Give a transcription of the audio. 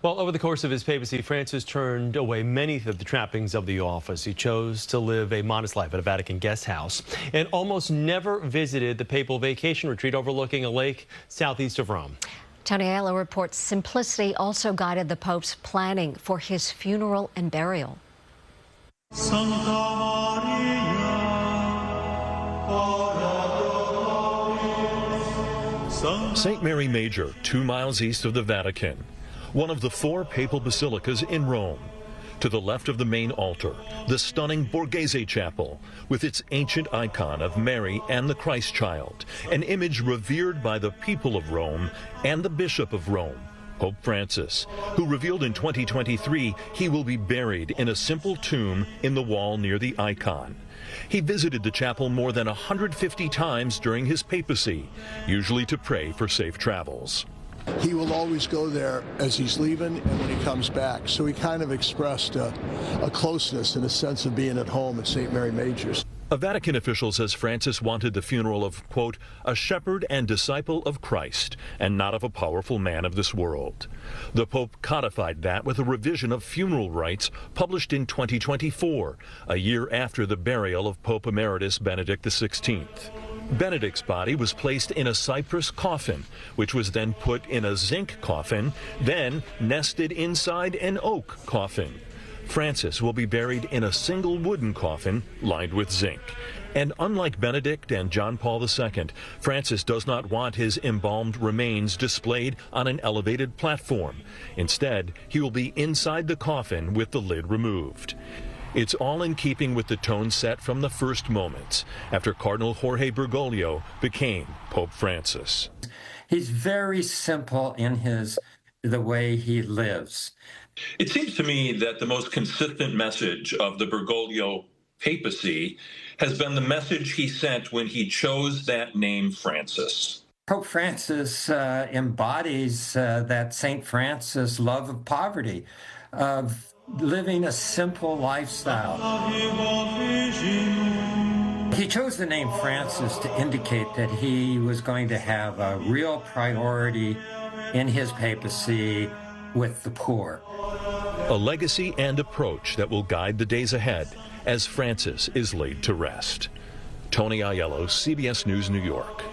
Well, over the course of his papacy, Francis turned away many of the trappings of the office. He chose to live a modest life at a Vatican guest house and almost never visited the papal vacation retreat overlooking a lake southeast of Rome. Tony Aiello reports simplicity also guided the Pope's planning for his funeral and burial. St. Mary Major, 2 miles east of the Vatican, one of the 4 papal basilicas in Rome. To the left of the main altar, the stunning Borghese Chapel, with its ancient icon of Mary and the Christ child, an image revered by the people of Rome and the Bishop of Rome, Pope Francis, who revealed in 2023 he will be buried in a simple tomb in the wall near the icon. He visited the chapel more than 150 times during his papacy, usually to pray for safe travels. He will always go there as he's leaving and when he comes back. So he kind of expressed a closeness and a sense of being at home at St. Mary Major's. A Vatican official says Francis wanted the funeral of, quote, a shepherd and disciple of Christ, and not of a powerful man of this world. The Pope codified that with a revision of funeral rites published in 2024, a year after the burial of Pope Emeritus Benedict XVI. Benedict's body was placed in a cypress coffin, which was then put in a zinc coffin, then nested inside an oak coffin. Francis will be buried in a single wooden coffin lined with zinc. And unlike Benedict and John Paul II, Francis does not want his embalmed remains displayed on an elevated platform. Instead, he will be inside the coffin with the lid removed. It's all in keeping with the tone set from the first moments after Cardinal Jorge Bergoglio became Pope Francis. He's very simple in the way he lives. It seems to me that the most consistent message of the Bergoglio papacy has been the message he sent when he chose that name Francis. Pope Francis embodies that St. Francis love of poverty, of living a simple lifestyle. He chose the name Francis to indicate that he was going to have a real priority in his papacy with the poor. A legacy and approach that will guide the days ahead as Francis is laid to rest. Tony Aiello, CBS News, New York.